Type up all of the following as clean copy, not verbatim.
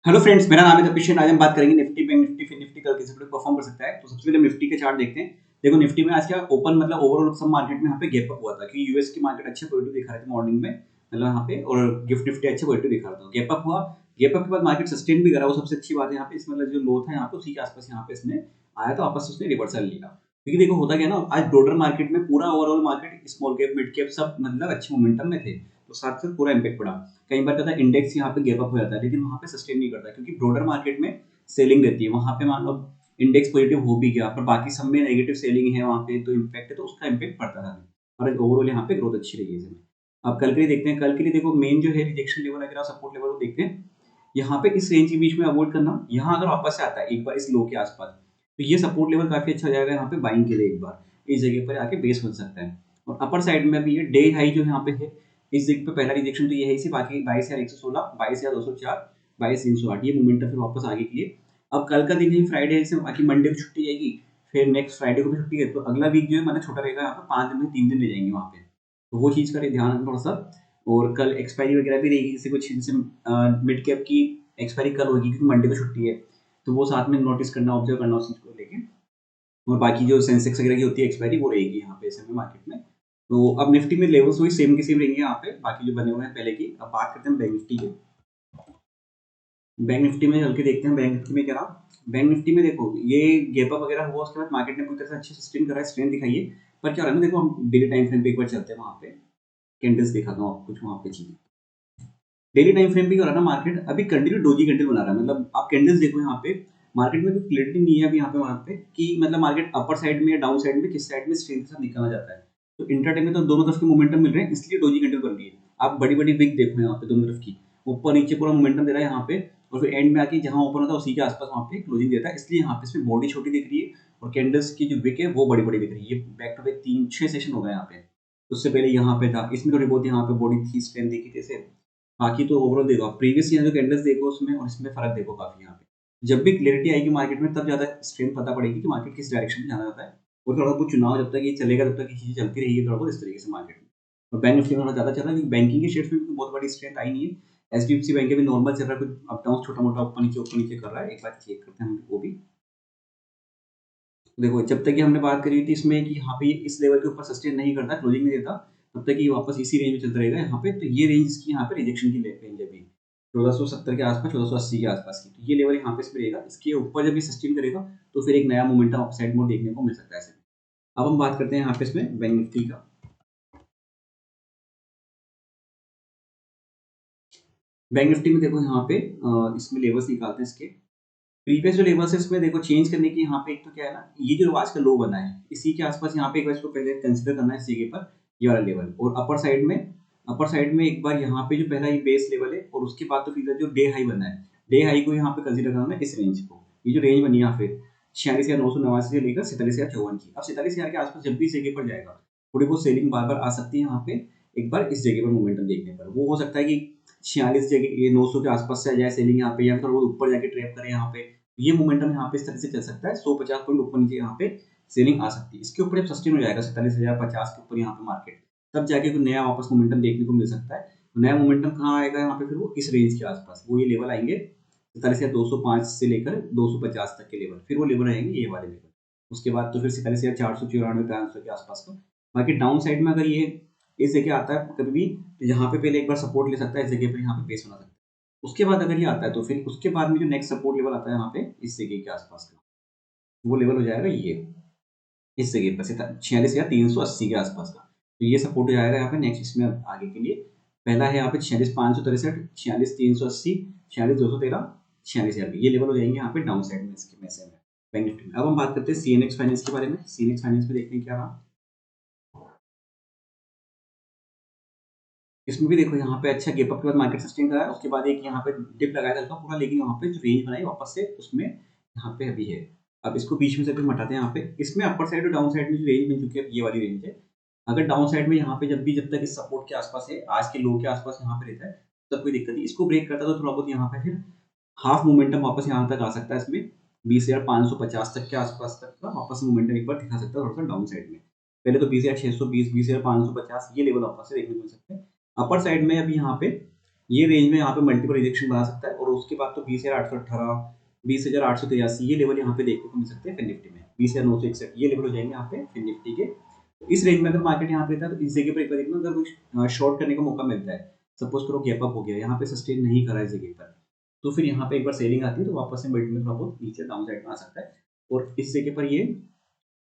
Hello friends, मेरा नाम है कपिश। आज हम बात करेंगे Nifty, bank Nifty, fin Nifty कल किस परफॉर्म कर सकता है। तो सबसे पहले हम निफ्टी के चार्ट देखते हैं। देखो निफ्टी में आज क्या ओपन मतलब ओवरऑल सब मार्केट में यहाँ पे गैप अप हुआ था क्योंकि यूएस की मार्केट अच्छे पॉजिटिव दिखा रहे थे मॉर्निंग में, मतलब यहाँ पे, और गिफ्ट निफ्टी अच्छे पॉजिटिव दिखा रहा था। गैप अप हुआ, गैप अप के बाद मार्केट सस्टेन भी करा, वो सबसे अच्छी बात है यहाँ पे। इस मतलब जो लो था यहाँ पे उसी के आसपास यहाँ पे इसने आया तो वापस उसने रिवर्सल लिया। क्योंकि देखो होता क्या है ना, आज ब्रोडर मार्केट में पूरा overall market small cap mid cap सब मतलब अच्छे मोमेंटम में थे, तो साथ साथ पूरा इम्पैक्ट पड़ा। कई बार कहता है इंडेक्स यहाँ पे गैप अप हो जाता है लेकिन वहाँ पे सस्टेन नहीं करता क्योंकि ब्रोडर मार्केट में सेलिंग रहती है। वहाँ पे मान लो इंडेक्स पॉजिटिव हो भी गया पर बाकी सब में नेगेटिव सेलिंग है, वहाँ पे तो इम्पैक्ट है, तो उसका इम्पैक्ट पड़ता था। और ओवरऑल यहाँ पे ग्रोथ अच्छी रही है इसमें। अब कल के लिए देखते हैं। कल के लिए देखो मेन जो है रिजेक्शन लेवल अगर सपोर्ट लेवल को देखते हैं, यहाँ पे इस रेंज के बीच में अवॉइड करना। यहाँ अगर वापस से आता है एक बार इस लो के आसपास, तो ये सपोर्ट लेवल काफी अच्छा हो जाएगा यहाँ पे बाइंग के लिए। एक बार इस जगह पर आके बेस बन सकता है। और अपर साइड में भी ये डे हाई जो यहाँ पे है, इस जगह पे पहला रिजेक्शन तो ये है इसी, बाकी 22,116, 22,204, 22,308, ये मोमेंटम फिर वापस आगे के लिए। अब कल का दिन है फ्राइडे से, बाकी मंडे को छुट्टी जाएगी, फिर नेक्स्ट फ्राइडे को भी छुट्टी है, तो अगला वीक जो है मतलब छोटा रहेगा। यहाँ पे 5 दिन में 3 दिन ले जाएंगे वहाँ पे, तो वो चीज़ का ध्यान रखना थोड़ा सा। और कल एक्सपायरी वगैरह भी रहेगी, जैसे कुछ जैसे मिड कैप की एक्सपायरी कल होगी क्योंकि मंडे को छुट्टी है, तो वो साथ में नोटिस करना, ऑब्जर्व करना उस चीज़ को लेके। और बाकी जो सेंसेक्स वगैरह की होती है एक्सपायरी वो रहेगी यहाँ पे इस समय मार्केट में। तो अब निफ्टी में लेवल्स वही सेम के सेम रहेंगे यहाँ पे, बाकी जो बने हुए हैं पहले की। अब बात करते हैं बैंक निफ्टी के। बैंक निफ्टी में चल के देखते हैं बैंक निफ्टी में क्या रहा। बैंक निफ्टी में देखो ये गैप अप वगैरह हुआ, उसके बाद मार्केट ने पूरी तरह से अच्छे सस्टेन करा है, स्ट्रेंथ दिखाई है। पर क्या हो रहा है ना, देखो हम डेली टाइम फ्रेम पे एक बार चलते हैं, वहाँ पे कैंडल्स दिखाता हूँ आपको कुछ वहाँ पे चीजें। डेली टाइम फ्रेम पे क्या हो रहा है ना, मार्केट अभी कंटिन्यू डोजी कैंडल बना रहा है। मतलब आप कैंडल्स देखो यहाँ पे, मार्केट में कोई क्लियरिटी नहीं है अभी यहाँ पे वहाँ पे कि मतलब मार्केट अपर साइड में या डाउन साइड में किस साइड में स्ट्रेंथ के साथ निकलना जाता है। तो इंटरडे में तो दोनों तरफ के मोमेंटम मिल रहे हैं, इसलिए डोजी कैंडल बन रही है। आप बड़ी बड़ी विक देखो यहाँ पे दोनों तरफ की, ऊपर नीचे पूरा मोमेंटम दे रहा है यहाँ पे, और फिर एंड में आके जहाँ ओपन होता है उसी के आसपास वहाँ पे क्लोजिंग देता है, इसलिए यहाँ पे इसमें बॉडी छोटी दिख रही है और कैंडल्स की जो विक है वो बड़ी बड़ी दिख रही है। ये बैक टू बैक 3-6 सेशन हो गए यहाँ पे। उससे पहले यहाँ पे था, इसमें थोड़ी बहुत यहाँ पे बॉडी थी, स्ट्रेंथ देखी थी ऐसे। बाकी तो ओवरऑल देखो आप प्रीवियस ईयर जो कैंडल्स देखो उसमें और इसमें फर्क देखो काफी यहाँ पे। जब भी क्लियरिटी आएगी मार्केट में तब ज्यादा स्ट्रेंथ पता पड़ेगी कि मार्केट किस डायरेक्शन में जाना चाहता है। और थोड़ा बहुत चुनाव जब तक ये चलेगा तब तक ये चीजें चलती रहेगी थोड़ा बहुत इस तरीके से मार्केट में। और बैंक निफ्टी में थोड़ा ज्यादा चल रहा है क्योंकि बैंकिंग के शेयर्स में भी बहुत बड़ी स्ट्रेंथ आई नहीं है। एचडीएफसी बैंक भी नॉर्मल चल रहा है, कुछ अप डाउन छोटा मोटा ऊपर नीचे कर रहा है। एक बार चेक करते हैं हम वो भी। देखो जब तक कि हमने बात करी थी इसमें कि यहाँ पे इस लेवल के ऊपर सस्टेन नहीं करता, क्लोजिंग नहीं देता, तब तक ये वापस इसी रेंज में चलता रहेगा यहाँ पे। तो ये रेंज इसकी यहाँ पे रिजेक्शन की रेंज है अभी 1470 के आसपास, 1480 के आसपास की। तो ये लेवल यहाँ पे इसमें रहेगा, इसके ऊपर जब ये सस्टेन करेगा तो फिर एक नया मोमेंटम अपसाइड मोड देखने को मिल सकता है ऐसे। अब हम बात करते हैं यहाँ पे इसमें बैंक निफ्टी का। बैंक निफ्टी में देखो यहाँ पे इसमें लेवल्स निकालते हैं इसके। प्रीवियस जो लेवल्स है इसमें देखो चेंज करने की यहाँ पे एक तो क्या है ना, ये जो आज का लो बना है इसी के आसपास यहाँ पे एक बार इसको पहले कंसिडर करना है इस जगह पर, ये वाला लेवल। और अपर साइड में एक बार यहाँ पे जो पहला ये बेस लेवल है, और उसके बाद तो फिर जो डे हाई बना है, डे हाई को यहाँ पे कंसिडर करना है इस रेंज को। ये जो रेंज बनी है यहाँ पे 46,989 से लेकर 47,054 की। अब 47,000 के आसपास जब भी इस जगह पर जाएगा, थोड़ी बहुत सेलिंग बार बार आ सकती है यहाँ पे। एक बार इस जगह पर मोमेंटम देखने पर वो हो सकता है कि 46 जगह ये 900 के आसपास से आ जाए सेलिंग यहाँ पे, या फिर थोड़ा बहुत ऊपर जाके ट्रैप करे यहाँ पे। ये मोमेंटम यहाँ पे इस तरह से चल सकता है, 150 पॉइंट ऊपर नीचे यहाँ पे सेलिंग आ सकती है। इसके ऊपर जब सस्टेन हो जाएगा 47,050 के ऊपर यहाँ पे मार्केट, तब जाके कोई नया वापस मोमेंटम देखने को मिल सकता है। तो नया मोमेंटम कहाँ आएगा यहाँ पे, फिर वो इस रेंज के आसपास वो ये लेवल आएंगे 47,205 से लेकर 250 तक के लेवल, फिर वो लेवल आएंगे ये वाले लेवल। उसके बाद तो फिर 47,494 500 के आसपास का। बाकी डाउन साइड में अगर ये इस जगह आता है कभी भी, तो यहाँ पे पहले एक बार सपोर्ट ले सकता है इस जगह पे, यहाँ पे बेस बना सकता है। उसके बाद अगर ये आता है तो फिर उसके बाद में जो नेक्स्ट सपोर्ट लेवल आता है यहाँ पे इस जगह के आसपास का, वो लेवल हो जाएगा ये इस जगह पर 46,380 के आसपास का। तो ये सपोर्ट हो जाएगा यहाँ पे नेक्स्ट इसमें आगे के लिए। पहला है यहाँ पे 46,563, 46,380, 46,213, 46,000, ये लेवल हो जाएंगे यहाँ पे डाउन साइड में इसके में से में बैंक निफ्टी में। अब हम बात करते हैं सीएनएक्स फाइनेंस के बारे में। सीएनएक्स फाइनेंस में देखने क्या रहा, इसमें भी देखो यहाँ पे अच्छा गैप अप के बाद मार्केट सस्टेन करा है, उसके बाद एक यहाँ पे डिप लगाया था हल्का पूरा, लेकिन यहाँ पे जो रेंज बनाई वापस से उसमें यहाँ पे अभी है। अब इसको बीच में से फिर हटाते हैं यहाँ पे। इसमें अपर साइड और डाउन साइड में जो रेंज बन चुकी है ये वाली रेंज है। अगर डाउन साइड में यहाँ पे जब तक इस सपोर्ट के आसपास है, आज के लो के आसपास यहाँ पे रहता है, तब कोई दिक्कत नहीं। इसको ब्रेक करता है तो थोड़ा बहुत यहाँ पे फिर हाफ मोमेंटम वापस यहाँ तक आ सकता है इसमें, 20,550 तक के आसपास तक का वापस मोमेंटम एक बार दिखा सकता है थोड़ा सा डाउन साइड में। पहले तो 20,620, 20,550 ये लेवल वापस से देखने को मिल सकते हैं। अपर साइड में अभी यहाँ पे ये रेंज में यहाँ पे मल्टीपल रिजेक्शन बना सकता है और उसके बाद तो 20,818, 20,883 ये लेवल यहाँ पे देखने को मिल सकते हैं फिन निफ्टी में। 20,961 ये लेवल हो जाएंगे यहाँ पे फिन निफ्टी के। इस रेंज में अगर मार्केट यहाँ पे रहता है तो इस जगह पर एक बार देखना, अगर कुछ शॉर्ट करने का मौका मिलता है, सपोज करो गैप अप हो गया, यहाँ पे सस्टेन नहीं करा इस जगह पर, तो फिर यहाँ पे एक बार सेलिंग आती है तो वापस से मिड में थोड़ा बहुत नीचे डाउन साइड में आ सकता है। और इस जगह पर ये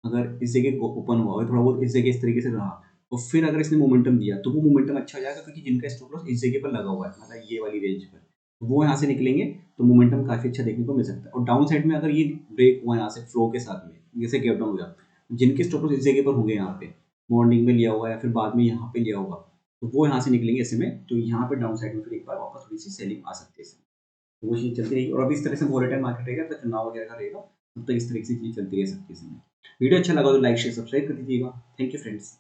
अगर इस जगह को ओपन हुआ और थोड़ा बहुत इस जगह इस तरीके से रहा, और फिर अगर इसने मोमेंटम दिया तो वो मोमेंटम अच्छा हो जाएगा, क्योंकि जिनका स्टॉप लॉस इस जगह पर लगा हुआ है, मतलब ये वाली रेंज पर, वो यहाँ से निकलेंगे तो मोमेंटम काफी अच्छा देखने को मिल सकता है। और डाउन साइड में अगर ये ब्रेक हुआ यहाँ से फ्लो के साथ में, जैसे गैप डाउन हो गया, जिनके स्टॉप लॉस इस जगह पर होंगे यहाँ पे मॉर्निंग में लिया हुआ या फिर बाद में यहाँ पे लिया होगा, तो वो यहाँ से निकलेंगे ऐसे में, तो यहाँ पे डाउन साइड में फिर एक बार वापस थोड़ी सी सेलिंग आ सकती है। तो वो चीज़ चलती रहेगी। और अभी इस तरह से वोलेटाइल मार्केट रहेगा, तो चुनाव वगैरह का रहेगा, तब तक इस तरीके से चीज़ चलती रह सकती है इसमें। वीडियो अच्छा लगा तो लाइक शेयर सब्सक्राइब कर दीजिएगा। Thank you friends.